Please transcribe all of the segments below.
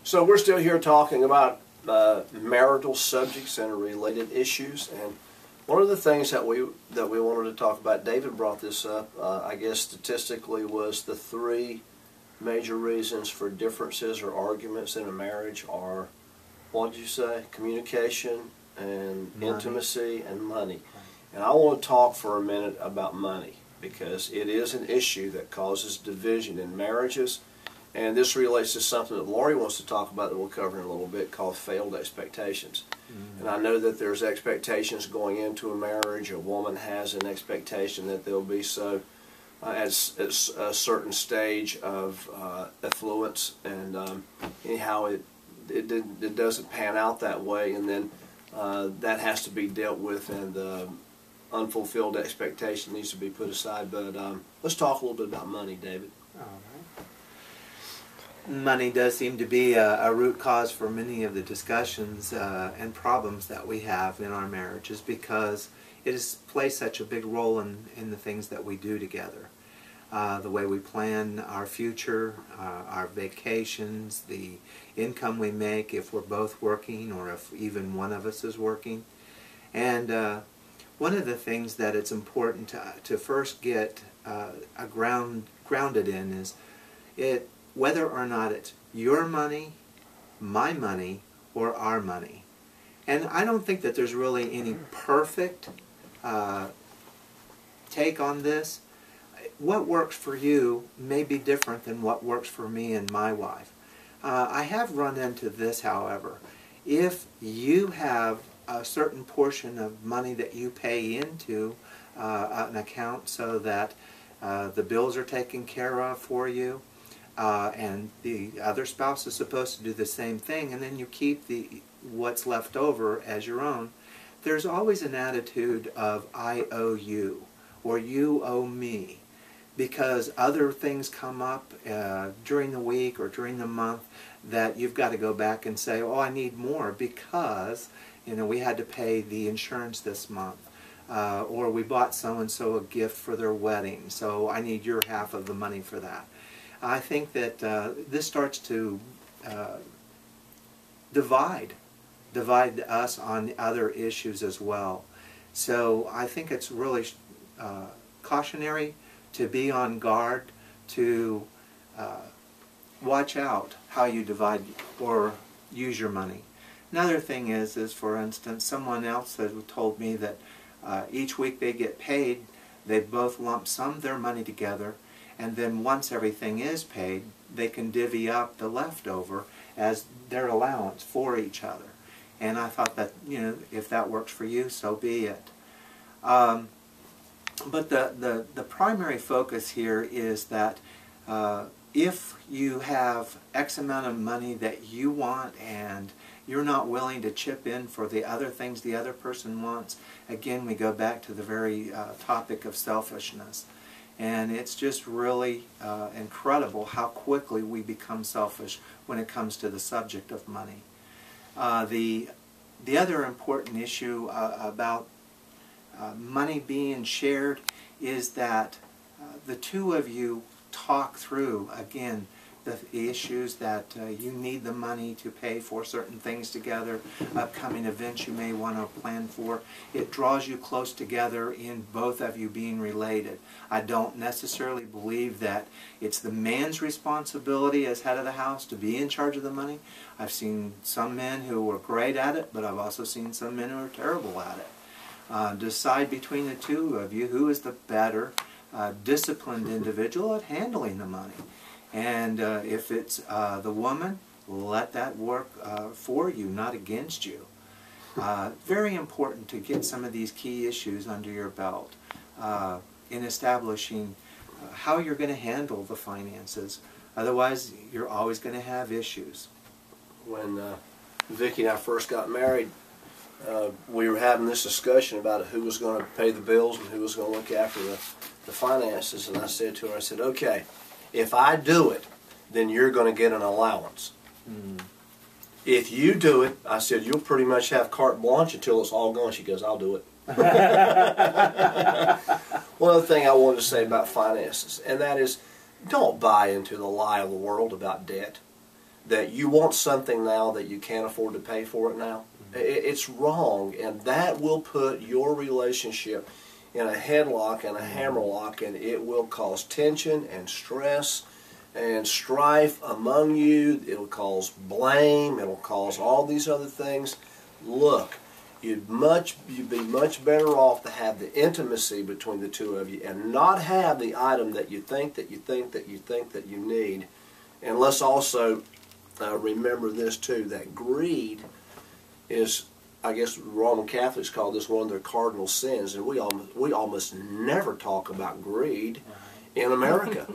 So we're still here talking about marital subjects and related issues, and one of the things that we wanted to talk about, David brought this up, I guess statistically, was the 3 major reasons for differences or arguments in a marriage are, what did you say? Communication and money. Intimacy and money. And I want to talk for a minute about money, because it is an issue that causes division in marriages. And this relates to something that Laurie wants to talk about that we'll cover in a little bit, called failed expectations. And I know that there's expectations going into a marriage. A woman has an expectation that they'll be so at a certain stage of affluence, and anyhow it doesn't pan out that way, and then that has to be dealt with, and the unfulfilled expectation needs to be put aside. But let's talk a little bit about money, David. All right. Money does seem to be a root cause for many of the discussions and problems that we have in our marriages, because it plays such a big role in the things that we do together. The way we plan our future, our vacations, the income we make if we're both working or if even one of us is working. And one of the things that it's important to first get grounded in is whether or not it's your money, my money, or our money. And I don't think that there's really any perfect take on this. What works for you may be different than what works for me and my wife. I have run into this, however. If you have a certain portion of money that you pay into an account so that the bills are taken care of for you, and the other spouse is supposed to do the same thing, and then you keep what's left over as your own, there's always an attitude of I owe you, or you owe me, because other things come up during the week or during the month that you've got to go back and say, oh, I need more because we had to pay the insurance this month, or we bought so-and-so a gift for their wedding, so I need your half of the money for that. I think that this starts to divide us on other issues as well. So I think it's really cautionary to be on guard, to watch out how you divide or use your money. Another thing is for instance, someone else has told me that each week they get paid, they both lump sum their money together, and then once everything is paid, they can divvy up the leftover as their allowance for each other. And I thought that, if that works for you, so be it. But the primary focus here is that if you have X amount of money that you want and you're not willing to chip in for the other things the other person wants, again we go back to the very topic of selfishness. And it's just really incredible how quickly we become selfish when it comes to the subject of money. The other important issue about money being shared is that the two of you talk through, again, the issues that you need the money to pay for certain things together, upcoming events you may want to plan for. It draws you close together in both of you being related. I don't necessarily believe that it's the man's responsibility as head of the house to be in charge of the money. I've seen some men who are great at it, but I've also seen some men who are terrible at it. Decide between the two of you who is the better disciplined individual at handling the money. And if it's the woman, let that work for you, not against you. Very important to get some of these key issues under your belt in establishing how you're going to handle the finances. Otherwise, you're always going to have issues. When Vicki and I first got married, we were having this discussion about who was going to pay the bills and who was going to look after the finances. And I said to her, I said, okay, if I do it, then you're going to get an allowance. If you do it, I said, you'll pretty much have carte blanche until it's all gone. She goes, I'll do it. One other thing I wanted to say about finances, and that is, don't buy into the lie of the world about debt. that you want something now that you can't afford to pay for it now. It's wrong, and that will put your relationship in a headlock and a hammerlock, and it will cause tension and stress and strife among you. It'll cause blame. It'll cause all these other things. Look, you'd be much better off to have the intimacy between the two of you and not have the item that you think that you need. And let's also remember this too, that greed is, I guess Roman Catholics call this one of their cardinal sins, and we almost never talk about greed in America.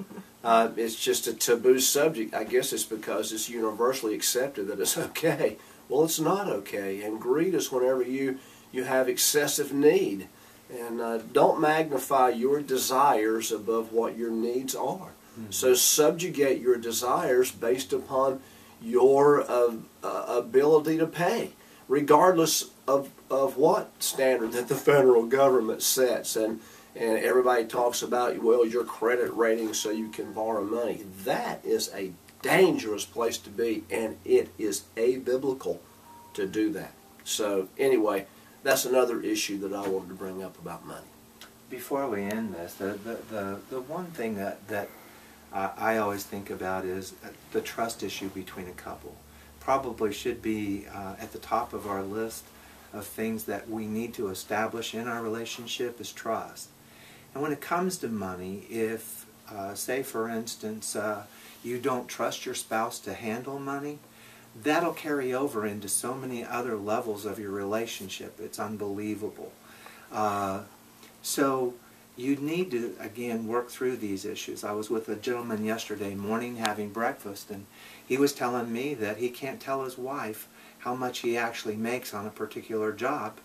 It's just a taboo subject. I guess it's because it's universally accepted that it's okay. Well, it's not okay, and greed is whenever you have excessive need. And don't magnify your desires above what your needs are. So subjugate your desires based upon your ability to pay, regardless of what standard that the federal government sets. And everybody talks about, well, your credit rating so you can borrow money. That is a dangerous place to be, and it is abiblical to do that. So anyway, that's another issue that I wanted to bring up about money. Before we end this, the one thing that I always think about is the trust issue between a couple. Probably should be at the top of our list of things that we need to establish in our relationship is trust. And when it comes to money, if, say for instance, you don't trust your spouse to handle money, that'll carry over into so many other levels of your relationship. It's unbelievable. So you need to, again, work through these issues. I was with a gentleman yesterday morning having breakfast, and he was telling me that he can't tell his wife how much he actually makes on a particular job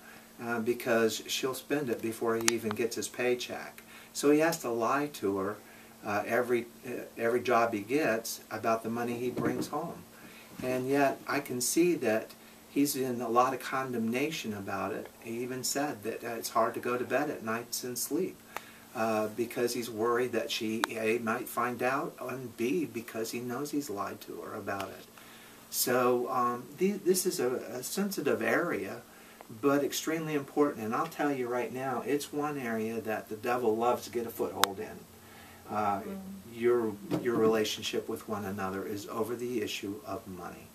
because she'll spend it before he even gets his paycheck. So he has to lie to her every job he gets about the money he brings home. And yet I can see that he's in a lot of condemnation about it. He even said that it's hard to go to bed at nights and sleep because he's worried that she A, might find out, and B, because he knows he's lied to her about it. So this is a sensitive area, but extremely important. And I'll tell you right now, it's one area that the devil loves to get a foothold in. Your relationship with one another is over the issue of money.